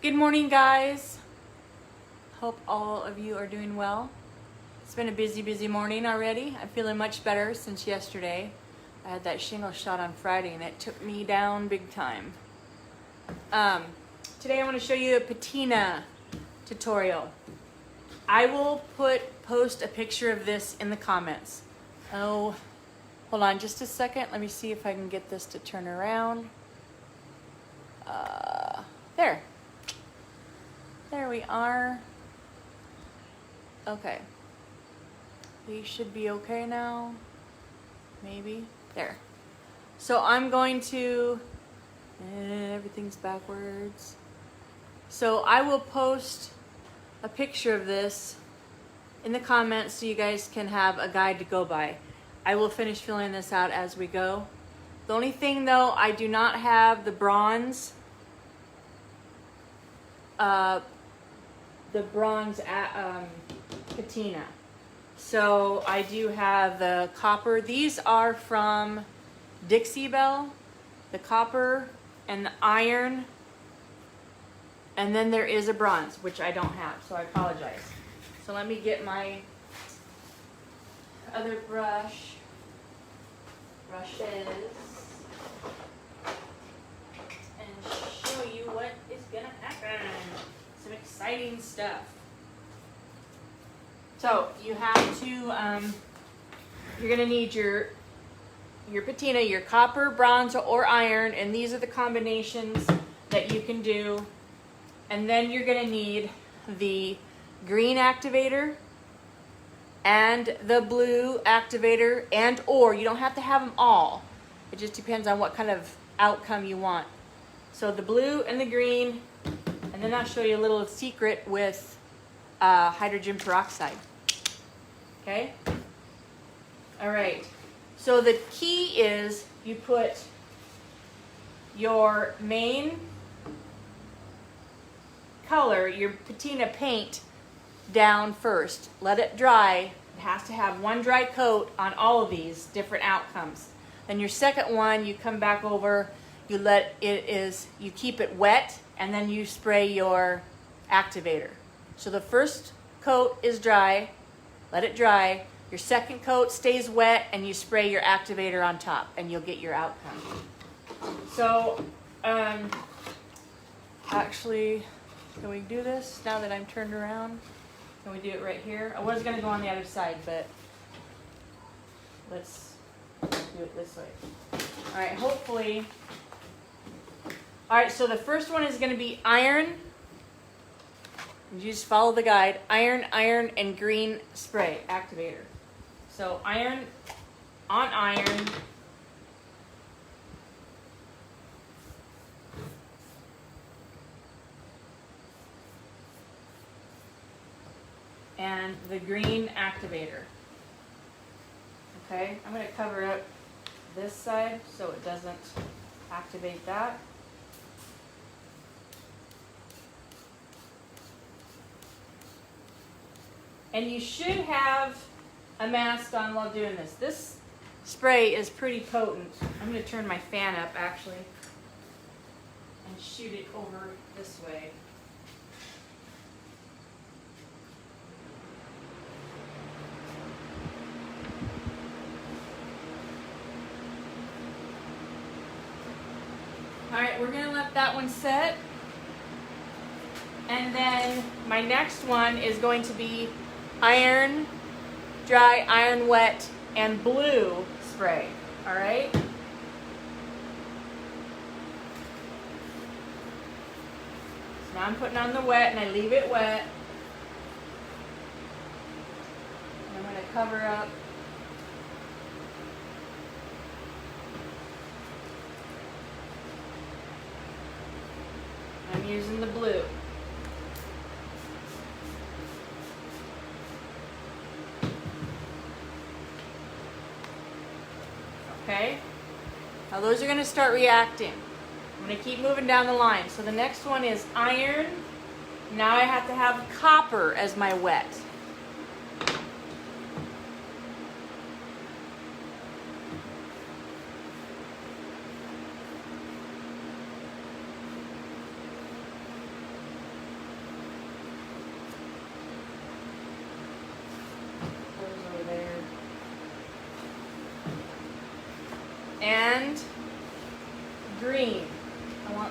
Good morning, guys. Hope all of you are doing well. It's been a busy morning already. I'm feeling much better since yesterday. I had that shingle shot on Friday and it took me down big time. Today I want to show you a patina tutorial. I will post a picture of this in the comments. Oh, hold on just a second. Let me see if I can get this to turn around. There we are. Okay. We should be okay now. Maybe. There. So I'm going to... everything's backwards. So I will post a picture of this in the comments so you guys can have a guide to go by. I will finish filling this out as we go. The only thing though, I do not have the bronze patina. So I do have the copper. These are from Dixie Belle, the copper and the iron. And then there is a bronze, which I don't have, so I apologize. So let me get my other brushes. And show you what is gonna happen. Some exciting stuff. So you have to, you're gonna need your patina, your copper, bronze, or iron, and these are the combinations that you can do. And then you're gonna need the green activator and the blue activator, and or you don't have to have them all. It just depends on what kind of outcome you want. So the blue and the green, and then I'll show you a little secret with hydrogen peroxide. Okay? All right. So the key is you put your main color, your patina paint, down first. Let it dry. It has to have one dry coat on all of these different outcomes. Then your second one, you come back over, you keep it wet, and then you spray your activator. So the first coat is dry, let it dry. Your second coat stays wet, and you spray your activator on top, and you'll get your outcome. So, actually, can we do this now that I'm turned around? Can we do it right here? I was going to go on the other side, but let's do it this way. All right, hopefully. All right, so the first one is going to be iron. You just follow the guide. Iron, and green spray activator. So iron on iron. And the green activator. Okay, I'm going to cover up this side so it doesn't activate that. And you should have a mask on while doing this. This spray is pretty potent. I'm going to turn my fan up actually and shoot it over this way. All right, we're going to let that one set. And then my next one is going to be iron, dry, iron wet, and blue spray. All right? So now I'm putting on the wet, and I leave it wet. And I'm going to cover up. I'm using the blue. Okay? Now those are going to start reacting. I'm going to keep moving down the line. So the next one is iron. Now I have to have copper as my wet.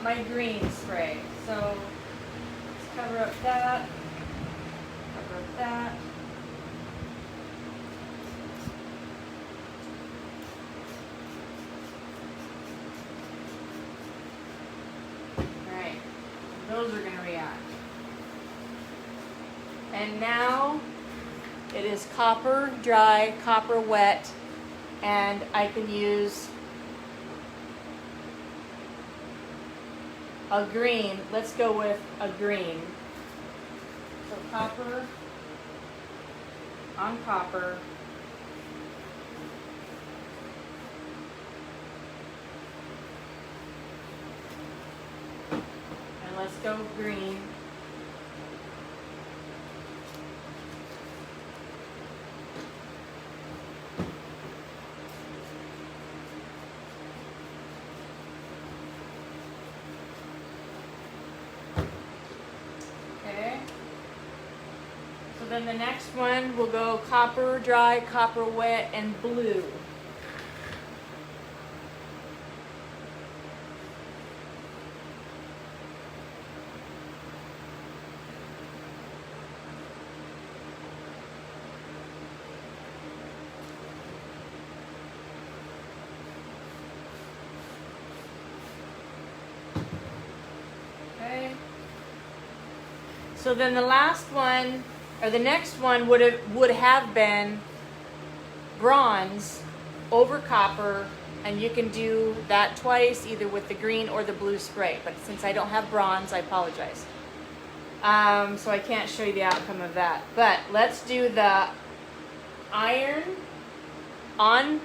my green spray. So let's cover up that, cover up that. Alright, those are going to react. And now it is copper dry, copper wet, and I can use a green. Let's go with a green. So copper on copper. And let's go green. Then the next one will go copper dry, copper wet, and blue. Okay. So then the last one, or the next one would have been bronze over copper, and you can do that twice, either with the green or the blue spray. But since I don't have bronze, I apologize. So I can't show you the outcome of that. But let's do the iron on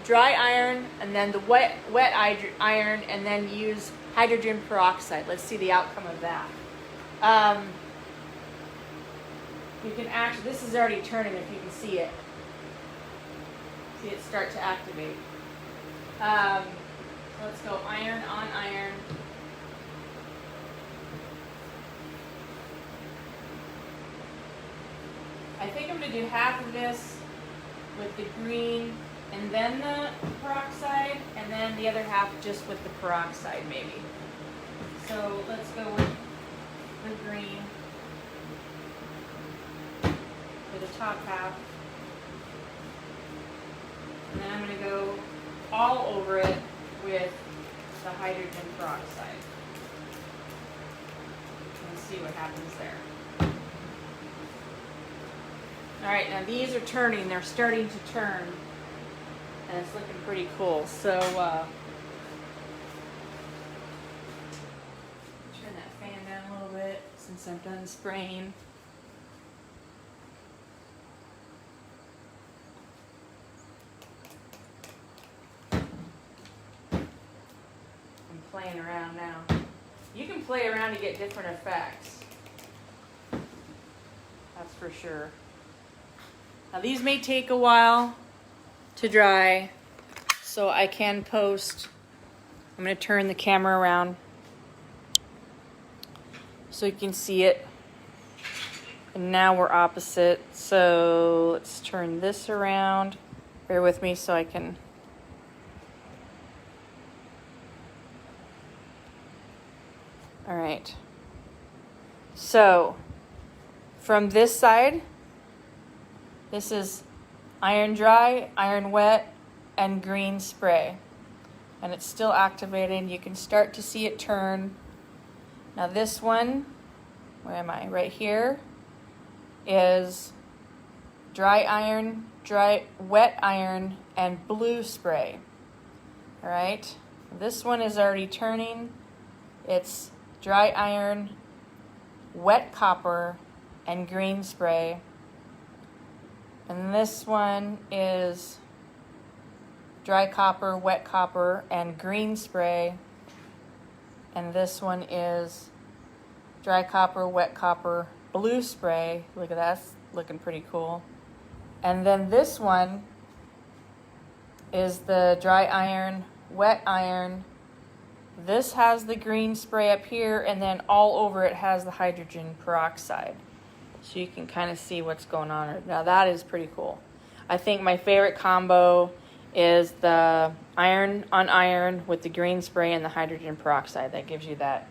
dry iron, and then the wet iron, and then use hydrogen peroxide. Let's see the outcome of that. You can actually, this is already turning if you can see it. See it start to activate. Let's go iron on iron. I think I'm going to do half of this with the green and then the peroxide, and then the other half just with the peroxide maybe. So let's go with the green for the top half. And then I'm going to go all over it with the hydrogen peroxide. And see what happens there. Alright, now these are turning. They're starting to turn. And it's looking pretty cool. So, turn that fan down a little bit since I'm done spraying. Playing around now. You can play around to get different effects. That's for sure. Now these may take a while to dry, so I can post. I'm going to turn the camera around so you can see it. And now we're opposite. So let's turn this around. Bear with me so I can. All right, so from this side, this is iron dry, iron wet, and green spray. And it's still activating. You can start to see it turn. Now this one, where am I? Right here, is dry iron, wet iron, and blue spray. All right, this one is already turning. It's dry iron, wet copper, and green spray. And this one is dry copper, wet copper, and green spray. And this one is dry copper, wet copper, blue spray. Look at that, that's looking pretty cool. And then this one is the dry iron, wet iron. This has the green spray up here, and then all over it has the hydrogen peroxide. So you can kind of see what's going on. Now that is pretty cool. I think my favorite combo is the iron on iron with the green spray and the hydrogen peroxide. That gives you that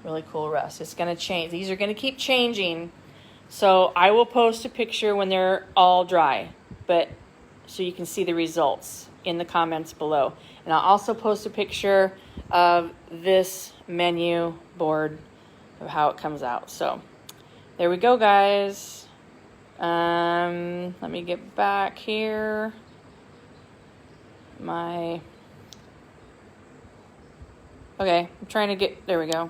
really cool rust. It's going to change. These are going to keep changing. So I will post a picture when they're all dry, but so you can see the results in the comments below. And I'll also post a picture of this menu board of how it comes out. So there we go, guys. Let me get back here. Okay, I'm trying to get, there we go.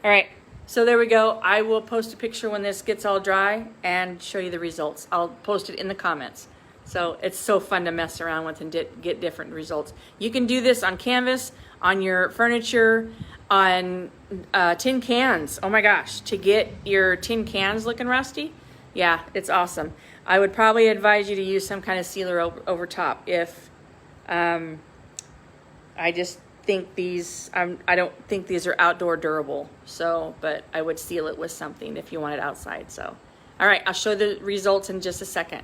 All right, so there we go. I will post a picture when this gets all dry and show you the results. I'll post it in the comments. So it's so fun to mess around with and get different results. You can do this on canvas, on your furniture, on tin cans. Oh my gosh, to get your tin cans looking rusty. Yeah, it's awesome. I would probably advise you to use some kind of sealer over top. If I just think these, I don't think these are outdoor durable. So, but I would seal it with something if you want it outside. So, all right, I'll show the results in just a second.